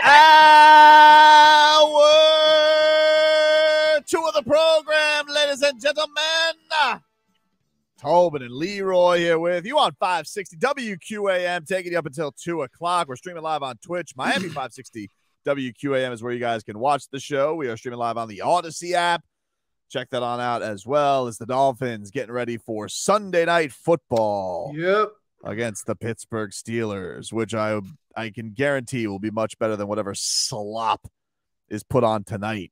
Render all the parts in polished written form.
Hour 2 of the program, ladies and gentlemen. Tobin and Leroy here with you on 560 WQAM, taking you up until 2 o'clock. We're streaming live on Twitch. Miami 560 WQAM is where you guys can watch the show. We are streaming live on the Odyssey app. Check that on out as well as the Dolphins getting ready for Sunday night football. Yep. Against the Pittsburgh Steelers, which I can guarantee will be much better than whatever slop is put on tonight,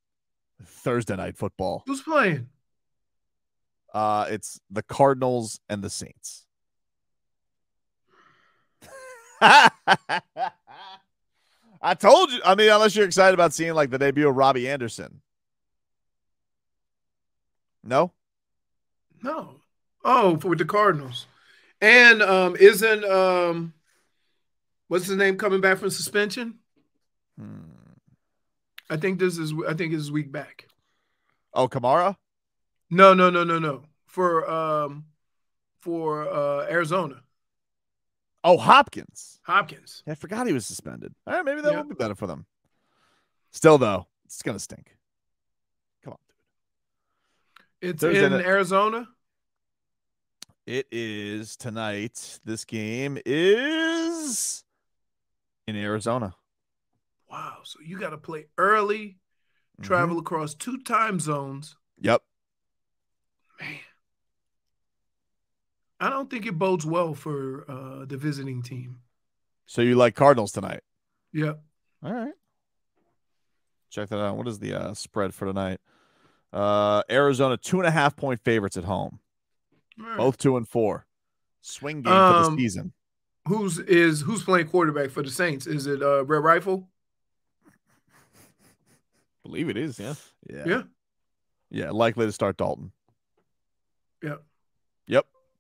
Thursday night football. Who's playing? It's the Cardinals and the Saints. I told you. I mean, unless you're excited about seeing like the debut of Robbie Anderson. No? No. Oh, for the Cardinals. And isn't what's his name coming back from suspension? I think it's week back. Oh, Kamara? No. For Arizona. Oh, Hopkins. Yeah, I forgot he was suspended. All right, maybe that will be better for them. Still, though, it's gonna stink. Come on, dude. It's in Arizona. It is tonight. This game is in Arizona. Wow. So you got to play early, travel across 2 time zones. Yep. Man. I don't think it bodes well for the visiting team. So you like Cardinals tonight? Yep. All right. Check that out. What is the spread for tonight? Arizona 2.5-point favorites at home. Right. Both 2-4. Swing game for the season. Who's playing quarterback for the Saints? Is it Red Rifle? Believe it is, yeah. Yeah, likely to start Dalton. Yep.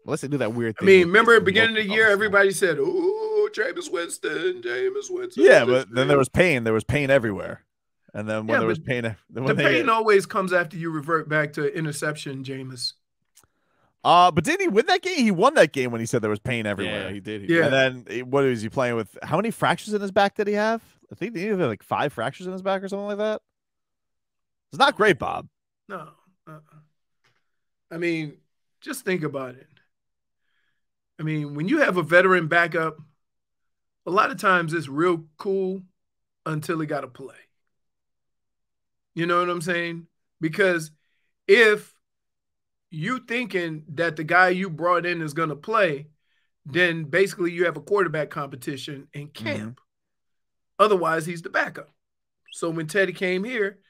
Unless they do that weird thing. I mean, remember at the beginning of the year, everybody said, "Oh, Jameis Winston." Yeah, but then there was pain. There was pain everywhere. And then when there was pain, the pain always comes after you revert back to interception, Jameis. But didn't he win that game? He won that game when he said there was pain everywhere. Yeah, he did. Yeah. And then what was he playing with? How many fractures in his back did he have? I think he had like 5 fractures in his back or something like that. It's not great, Bob. No. I mean, just think about it. I mean, when you have a veteran backup, a lot of times it's real cool until he got to play. You know what I'm saying? Because if you thinking that the guy you brought in is going to play, then basically you have a quarterback competition in camp. Otherwise, he's the backup. So when Teddy came here,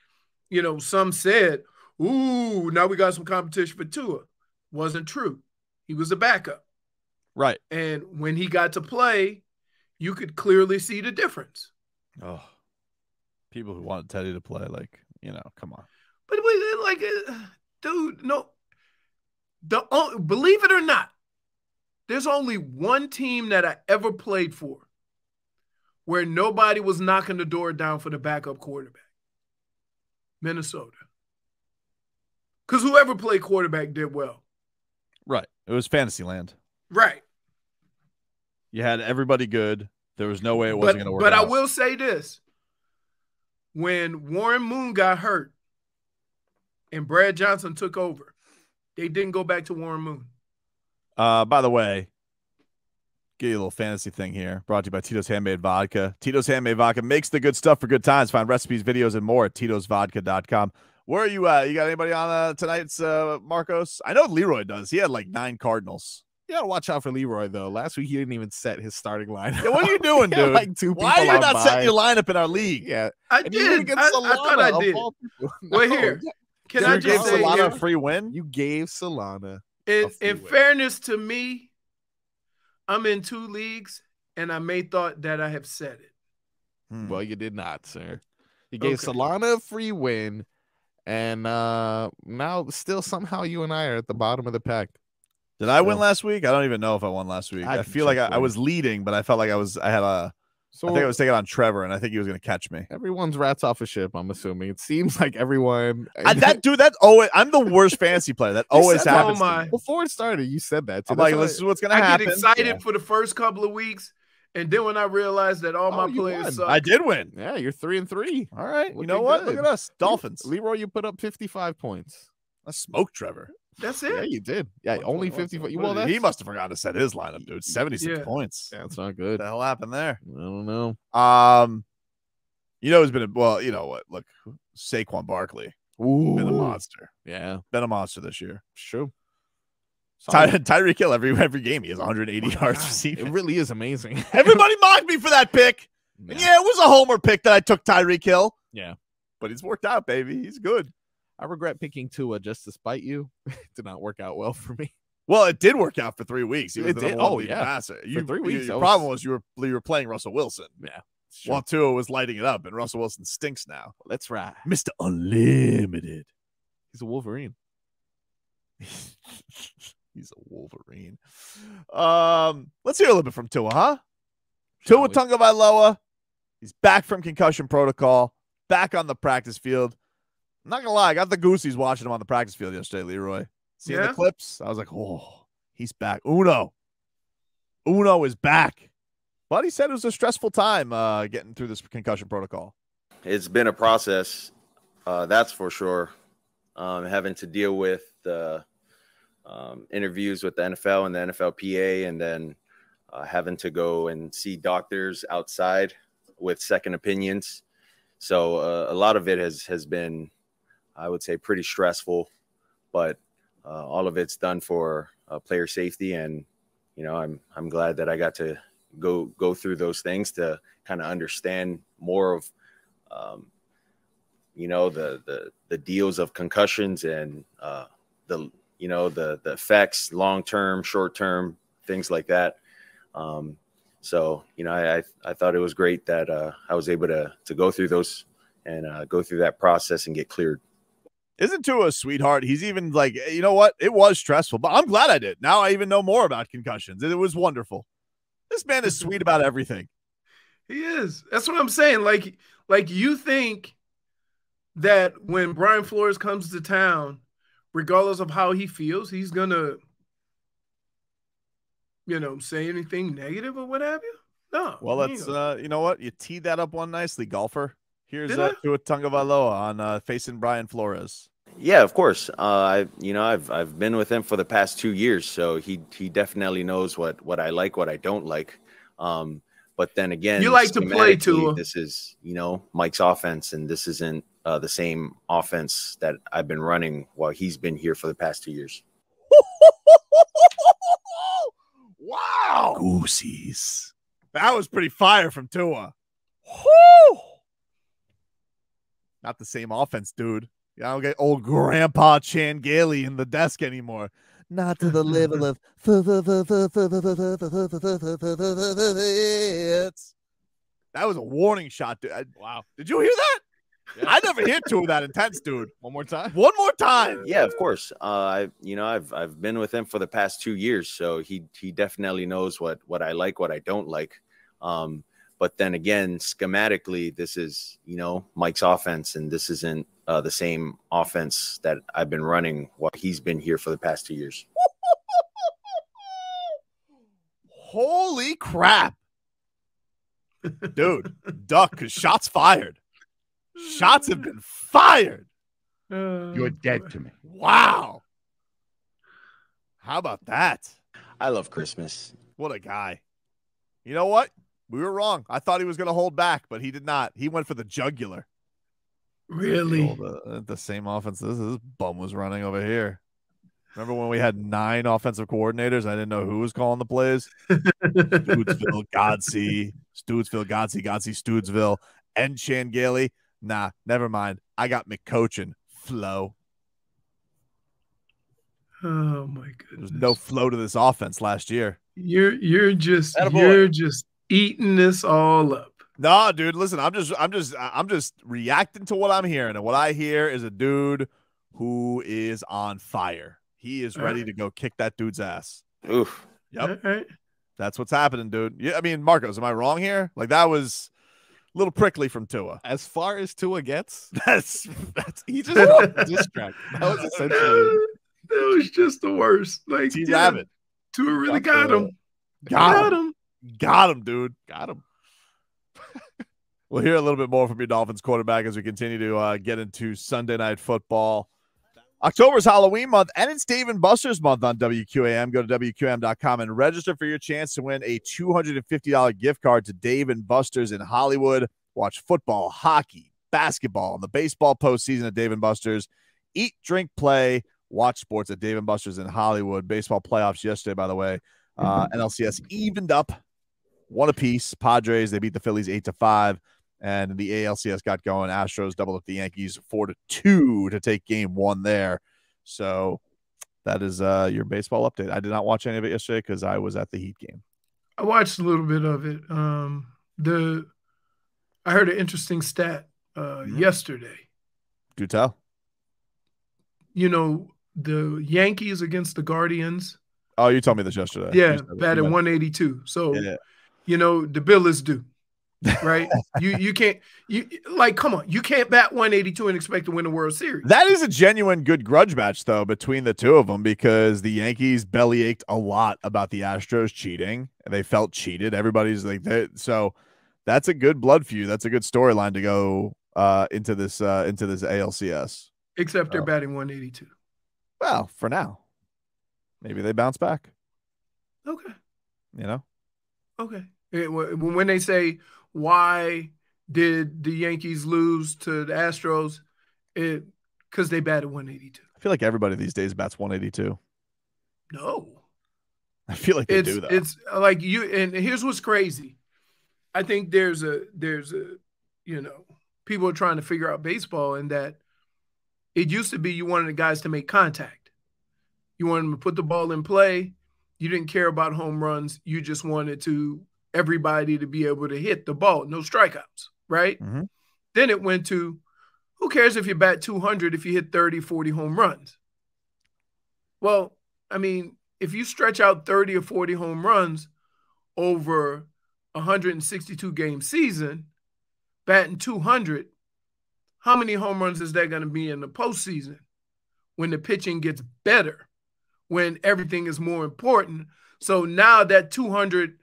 some said, ooh, now we got some competition for Tua. Wasn't true. He was the backup. Right. And when he got to play, you could clearly see the difference. Oh, people who wanted Teddy to play, come on. But dude, no. Believe it or not, there's only one team that I ever played for where nobody was knocking the door down for the backup quarterback. Minnesota. Because whoever played quarterback did well. Right. It was Fantasyland. Right. You had everybody good. There was no way it wasn't going to work out. But I will say this. When Warren Moon got hurt and Brad Johnson took over, they didn't go back to Warren Moon. By the way, get you a little fantasy thing here. Brought to you by Tito's Handmade Vodka. Tito's Handmade Vodka makes the good stuff for good times. Find recipes, videos, and more at titosvodka.com. Where are you at? You got anybody on tonight's Marcos? I know Leroy does. He had like 9 Cardinals. You gotta watch out for Leroy, though. Last week, he didn't even set his starting lineup. Yeah, what are you doing, dude? Like 2 people. Why are you not setting your lineup in our league? Yeah, I did. I thought I did. Well, here. Can I just say Solana a free win? You gave Solana. In fairness to me, I'm in 2 leagues, and I may thought that I have said it. Well, you did not, sir. You gave Solana a free win, and now still somehow you and I are at the bottom of the pack. Did I win last week? I don't even know if I won last week. I feel like I was leading, but I felt like I think I was taking on Trevor, and I think he was going to catch me. Everyone's rats off a ship, I'm assuming. It seems like everyone. That's always. I'm the worst fantasy player. That always happens. Before it started, you said that. I'm like, this is what's going to happen. I get excited for the first couple of weeks, And then when I realized that all my players suck, I did win. Yeah, you're 3-3. All right. Looking You know what? good. Look at us. Dolphins. Leroy, you put up 55 points. I smoked Trevor. that's it. Yeah, you did. Yeah, only 55. Well, He must have forgotten to set his lineup, dude. 76 points. Yeah, it's not What good. the hell happened there? I don't know. You know, it's been you know what? Look, Saquon Barkley. Been a monster. Yeah, Been a monster this year. it's true. Tyreek Hill every game he has 180 yards receiving. It really is amazing. Everybody mocked me for that pick. And yeah, it was a homer pick that I took Tyreek Hill. Yeah, but he's worked out, baby. He's good. I regret picking Tua just to spite you. It did not work out well for me. Well, it did work out for 3 weeks. He was It the did. number one Oh, leading yeah. passer. For 3 weeks, Your that problem was- was you were playing Russell Wilson. Yeah, While Tua was lighting it up, and Russell Wilson stinks now. Let's ride. Mr. Unlimited. He's a Wolverine. He's a Wolverine. Let's hear a little bit from Tua, huh? Tua Tagovailoa. He's back from concussion protocol, back on the practice field. I'm not gonna lie, I got the goosies watching him on the practice field yesterday, Leroy. Seeing the clips, I was like, oh, he's back. Uno is back. But he said it was a stressful time getting through this concussion protocol. It's been a process, that's for sure. Having to deal with the interviews with the NFL and the NFLPA, and then having to go and see doctors outside with second opinions. So a lot of it has been, I would say, pretty stressful, but all of it's done for player safety. And, you know, I'm glad that I got to go through those things to kind of understand more of, you know, the deals of concussions and the effects, long-term, short-term, things like that. So, you know, I thought it was great that I was able to go through those and go through that process and get cleared. Isn't Tua a sweetheart? He's even like, you know what? It was stressful, but I'm glad I did. Now I even know more about concussions. It was wonderful. This man is sweet about everything. He is. That's what I'm saying. Like you think that when Brian Flores comes to town, regardless of how he feels, he's gonna, you know, say anything negative or what have you? No. Well, let's you know what? You teed that up one nicely, golfer. Here's Tua Tagovailoa on facing Brian Flores. Yeah, of course. I've been with him for the past 2 years, so he definitely knows what I like, what I don't like. But then again, you like to play Tua. This is, you know, Mike's offense, and this isn't the same offense that I've been running while he's been here for the past 2 years. Wow, goosies! That was pretty fire from Tua. Whoo! Not the same offense, dude. I don't get old Grandpa Chan Gailey in the desk anymore. Not to the level of that was a warning shot, dude. Wow. Did you hear that? Yeah. I never hear Tua that intense, dude. One more time. One more time. Yeah, of course. I've been with him for the past 2 years, so he definitely knows what I like, what I don't like. But then again, schematically, this is, you know, Mike's offense, and this isn't the same offense that I've been running while he's been here for the past 2 years. Holy crap. Dude, duck, because shots fired. Shots have been fired. You're dead to me. Wow. How about that? I love Christmas. What a guy. You know what? We were wrong. I thought he was going to hold back, but he did not. He went for the jugular. Really? The same offense this bum was running over here. Remember when we had 9 offensive coordinators? I didn't know who was calling the plays. Stoodsville, Godsey, Stoodsville, and Chan Gailey. Nah, never mind. I got McCochin. Flow. Oh my goodness. There's no flow to this offense last year. You're just eating this all up. No, dude, listen, I'm just reacting to what I'm hearing. And what I hear is a dude who is on fire. He is ready to go kick that dude's ass. Oof. Yep. All right. That's what's happening, dude. Yeah, I mean, Marcos, am I wrong here? Like, that was a little prickly from Tua. As far as Tua gets, that's he just got the diss track. That was essentially that was just the worst. Like, T-Rabbit. Tua really got him. Got him. Got him, dude. Got him. We'll hear a little bit more from your Dolphins quarterback as we continue to get into Sunday Night Football. October's Halloween month, and it's Dave & Buster's month on WQAM. Go to WQAM.com and register for your chance to win a $250 gift card to Dave & Buster's in Hollywood. Watch football, hockey, basketball, and the baseball postseason at Dave & Buster's. Eat, drink, play, watch sports at Dave & Buster's in Hollywood. Baseball playoffs yesterday, by the way. NLCS evened up one apiece. Padres, they beat the Phillies 8-5. And the ALCS got going. Astros doubled up the Yankees 4-2 to take game one there. So that is your baseball update. I did not watch any of it yesterday because I was at the Heat game. I watched a little bit of it. I heard an interesting stat yesterday. Do tell. You know, the Yankees against the Guardians. Oh, you told me this yesterday. Yeah, batted 182. So, you know, the bill is due. Right? you can't come on. You can't bat 182 and expect to win the World Series. That is a genuine good grudge match, though, between the two of them, because the Yankees belly ached a lot about the Astros cheating. They felt cheated. Everybody's like that. So that's a good blood feud. That's a good storyline to go into this ALCS. Except they're batting 182. Well, for now. Maybe they bounce back. Okay. You know? Okay. When they say, why did the Yankees lose to the Astros? Because they batted 182. I feel like everybody these days bats 182. No. I feel like they do, though. It's like you, and here's what's crazy. I think there's a, you know, people are trying to figure out baseball, and that it used to be you wanted the guys to make contact. You wanted them to put the ball in play. You didn't care about home runs. You just wanted everybody to be able to hit the ball, no strikeouts, right? Mm-hmm. Then it went to, who cares if you bat 200 if you hit 30, 40 home runs? Well, I mean, if you stretch out 30 or 40 home runs over 162 game season, batting 200, how many home runs is that going to be in the postseason when the pitching gets better, when everything is more important? So now that 200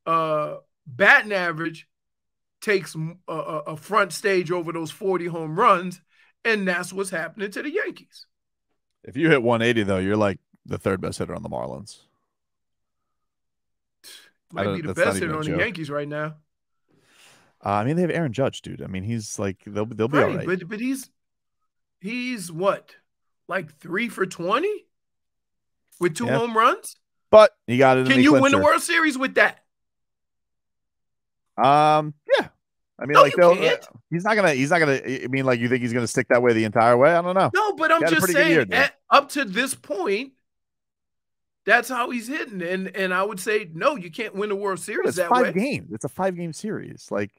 batting average takes a front stage over those 40 home runs, and that's what's happening to the Yankees. If you hit 180, though, you're like the third best hitter on the Marlins. Might be the best hitter on the Yankees right now. I mean, they have Aaron Judge, dude. I mean, he's like they'll be all right. But he's what, like 3 for 20 with 2 home runs? But he got it. Can you win the World Series with that? Yeah. I mean, no, like he's not gonna. I mean, like, you think he's gonna stick that way the entire way? I don't know. No, but I'm just saying, up to this point, that's how he's hitting, and I would say no, you can't win the World Series that way. It's a 5-game series. Like,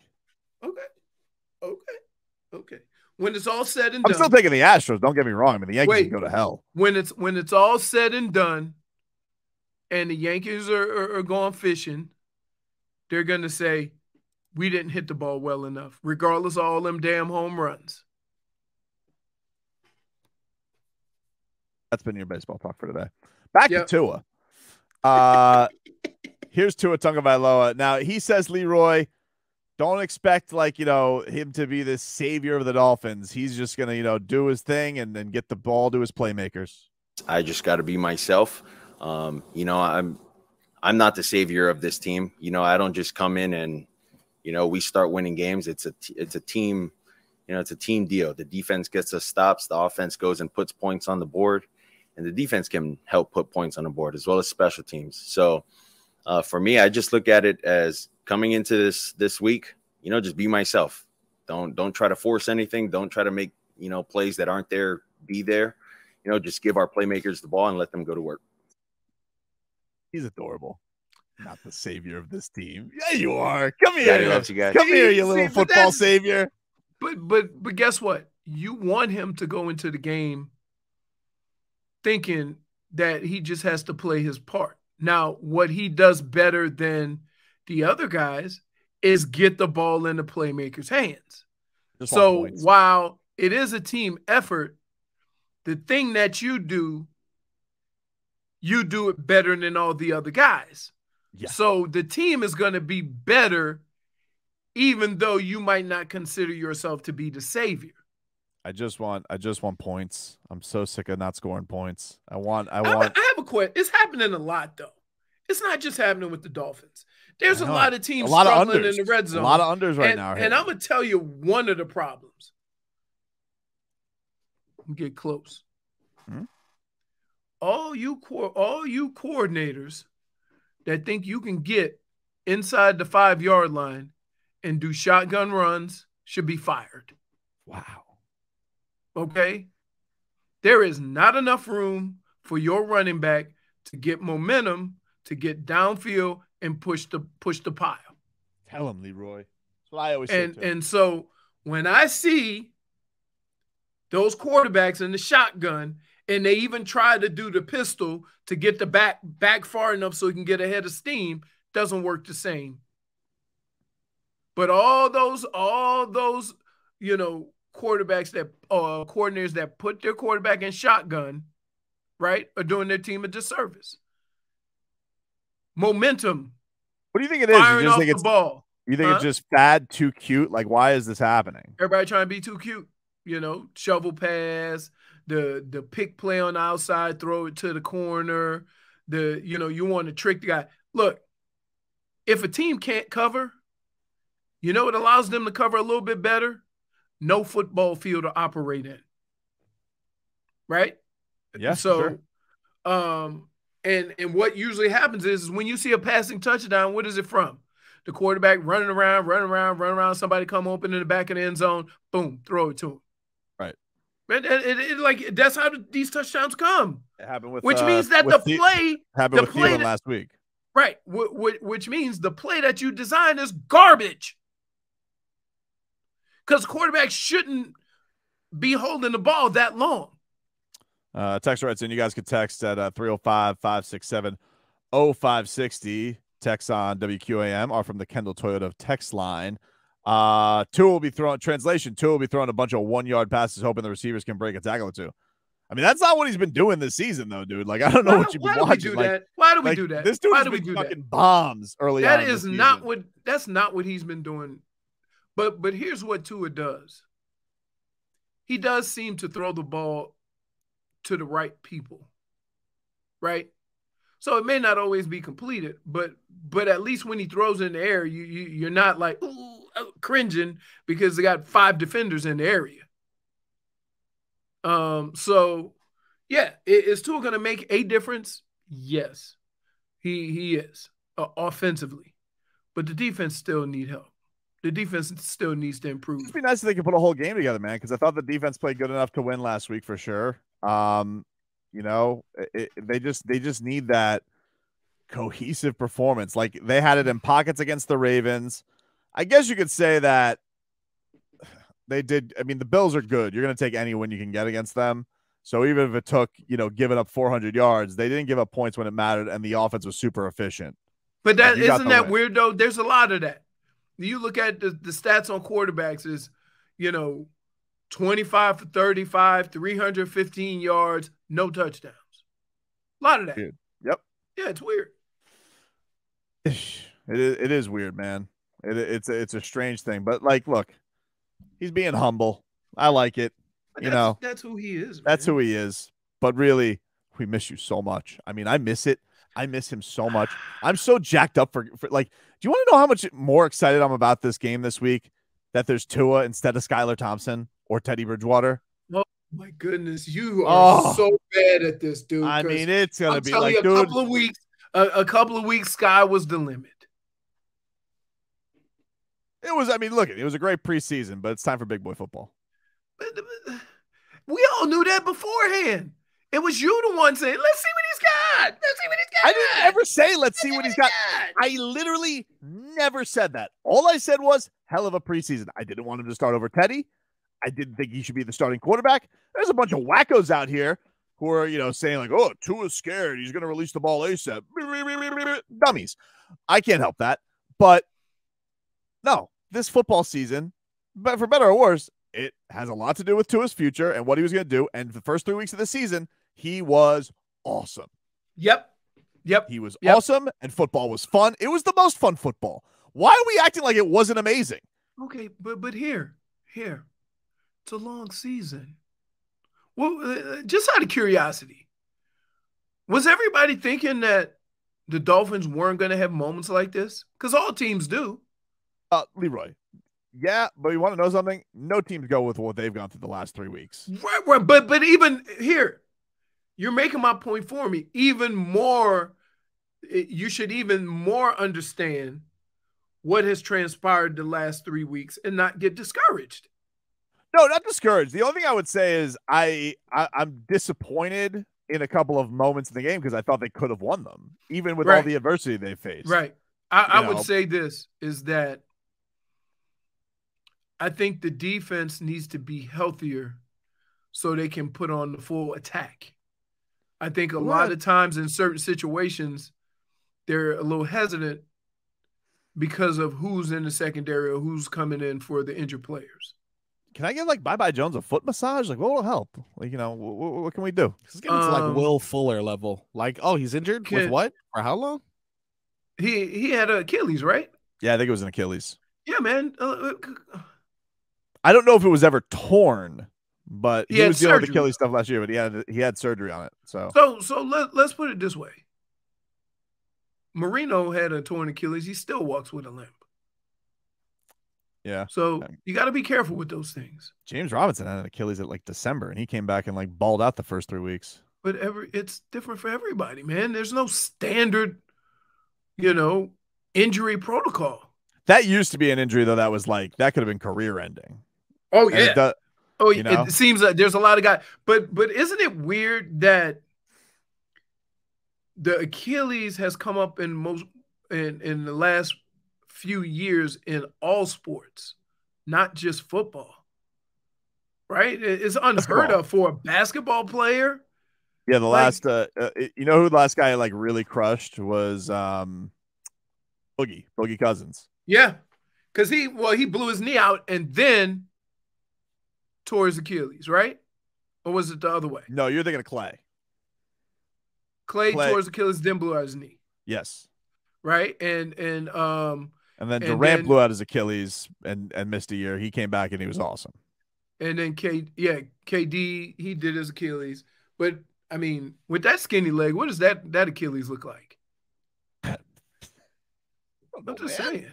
okay. When it's all said and I'm done, still taking the Astros. Don't get me wrong. I mean, the Yankees can go to hell. When it's all said and done, and the Yankees are going fishing, they're gonna say, we didn't hit the ball well enough, regardless of all them damn home runs. That's been your baseball talk for today. Back to Tua. Here's Tua Tagovailoa. Now, he says, Leroy, don't expect, like, him to be the savior of the Dolphins. He's just going to, do his thing and then get the ball to his playmakers. I just got to be myself. I'm not the savior of this team. I don't just come in and, we start winning games. It's a team, it's a team deal. The defense gets us stops. The offense goes and puts points on the board, and the defense can help put points on the board as well as special teams. So for me, I just look at it as coming into this week, just be myself. Don't try to force anything. Don't try to make, plays that aren't there, be there. Just give our playmakers the ball and let them go to work. He's adorable. Not the savior of this team. Yeah, you are. Come here. Daddy loves you guys. Come here, you little football savior. But guess what? You want him to go into the game thinking that he just has to play his part. Now, what he does better than the other guys is get the ball in the playmakers' hands. So while it is a team effort, the thing that you do it better than all the other guys. Yeah. So the team is going to be better, even though you might not consider yourself to be the savior. I just want points. I'm so sick of not scoring points. I have a question. It's happening a lot, though. It's not just happening with the Dolphins. There's a lot of teams struggling in the red zone. A lot of unders right now. And I'm going to tell you one of the problems. Get close. All you coordinators that think you can get inside the 5-yard line and do shotgun runs should be fired. Wow. Okay? There is not enough room for your running back to get momentum, to get downfield and push the pile. Tell him, Leroy. That's what I always say to him. And so when I see those quarterbacks in the shotgun, and they even try to do the pistol to get the back far enough so he can get ahead of steam, doesn't work the same. But all those, quarterbacks that coordinators that put their quarterback in shotgun, right, are doing their team a disservice. Momentum. What do you think it is? Firing off the ball. You think it's just fad, too cute? Like, why is this happening? Everybody trying to be too cute. Shovel pass, the pick play on the outside, throw it to the corner. You want to trick the guy. Look, if a team can't cover, you know what allows them to cover a little bit better? No football field to operate in. Right? Yeah. So, sure. And what usually happens is when you see a passing touchdown, what is it from? The quarterback running around, somebody come open in the back of the end zone, boom, throw it to him. Right. Like that's how these touchdowns come. It happened with, which means that the play happened with Thielen last week. Right. Which means the play that you designed is garbage. Because quarterbacks shouldn't be holding the ball that long. Text writes in. You guys could text at 305-567-0560. Text on WQAM or from the Kendall Toyota text line. Tua will be throwing a bunch of 1-yard passes, hoping the receivers can break a tackle or two. I mean, that's not what he's been doing this season, though, dude. Like, I don't know what you've been watching. Why do we do that? This dude has been fucking bombs early on. That's not what he's been doing. But here's what Tua does. He does seem to throw the ball to the right people, right? So it may not always be completed, but at least when he throws in the air, you're not like cringing because they got 5 defenders in the area. So yeah, is Tua going to make a difference? Yes, he is offensively, but the defense still need help. The defense still needs to improve. It'd be nice if they could put a whole game together, man, because I thought the defense played good enough to win last week for sure. They just need that cohesive performance. Like they had it in pockets against the Ravens. I guess you could say that they did. I mean, the Bills are good. You're going to take any win you can get against them. So even if it took, giving up 400 yards, they didn't give up points when it mattered, and the offense was super efficient. But isn't that weird, though? There's a lot of that. You look at the stats on quarterbacks is, 25 for 35, 315 yards, no touchdowns. A lot of that. Dude. Yep. Yeah, it's weird. It is weird, man. It's a strange thing. But, look, he's being humble. I like it. That's who he is, man. That's who he is. But really, we miss you so much. I mean, I miss it. I miss him so much. I'm so jacked up for do you want to know how much more excited I'm about this game this week? That there's Tua instead of Skylar Thompson or Teddy Bridgewater. Oh my goodness, you are so bad at this, dude. I mean, it's gonna be like, a couple of weeks. A couple of weeks, Sky was the limit. It was. I mean, look, it was a great preseason, but it's time for big boy football. We all knew that beforehand. It was you the one saying, "Let's see what he's got. Let's see what he's got." I didn't ever say, "Let's see what he's got." I literally never said that. All I said was, "Hell of a preseason." I didn't want him to start over Teddy. I didn't think he should be the starting quarterback. There's a bunch of wackos out here who are, saying like, "Oh, Tua's scared. He's going to release the ball ASAP." Dummies. I can't help that. But no, this football season, but for better or worse, it has a lot to do with Tua's future and what he was going to do. And the first 3 weeks of the season, he was awesome. Yep. Yep. He was awesome, and football was fun. It was the most fun football. Why are we acting like it wasn't amazing? Okay, but here, it's a long season. Well, just out of curiosity, was everybody thinking that the Dolphins weren't going to have moments like this? Because all teams do. Leroy. Yeah, but you want to know something? No teams go with what they've gone through the last 3 weeks. Right. But even here, you're making my point for me. Even more, you should even more understand what has transpired the last 3 weeks and not get discouraged. No, not discouraged. The only thing I would say is I'm disappointed in a couple of moments in the game because I thought they could have won them, even with all the adversity they faced. Right. I would say this is that I think the defense needs to be healthier so they can put on the full attack. I think a lot of times in certain situations, they're a little hesitant because of who's in the secondary or who's coming in for the injured players. Can I give like Bye-Bye Jones a foot massage? Like, what will help? Like, what can we do? It's getting to like Will Fuller level. Like, oh, he's injured with what? For how long? He had an Achilles, right? Yeah, I think it was an Achilles. Yeah, man. I don't know if it was ever torn, but he was dealing with Achilles stuff last year. But he had surgery on it. So let's put it this way. Marino had a torn Achilles. He still walks with a limp. Yeah. So you got to be careful with those things. James Robinson had an Achilles at like December, and he came back and like balled out the first 3 weeks. But it's different for everybody, man. There's no standard, injury protocol. That used to be an injury, though. That was like that could have been career ending. Oh yeah. It seems like there's a lot of guys. But isn't it weird that the Achilles has come up in the last few years in all sports, not just football, right? It's unheard of for a basketball player. Yeah, the last who the last guy like really crushed was Boogie Cousins. Yeah, because he blew his knee out and then tore his Achilles, right? Or was it the other way? No, you're thinking of Clay. Clay tore his Achilles, then blew out his knee. Yes. Right, and then Durant blew out his Achilles and missed a year. He came back and he was awesome. And then KD, he did his Achilles. But I mean, with that skinny leg, what does that Achilles look like? I'm just saying.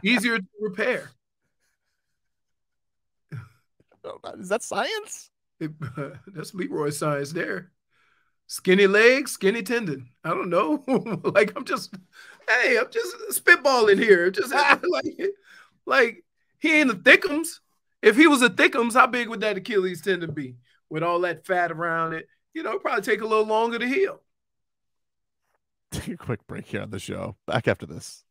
Easier to repair. Is that science? That's Leroy science there. Skinny leg, skinny tendon. I don't know. I'm just spitballing here. Just like he ain't a thickums. If he was a thickums, how big would that Achilles tendon be? With all that fat around it, it'd probably take a little longer to heal. Take a quick break here on the show. Back after this.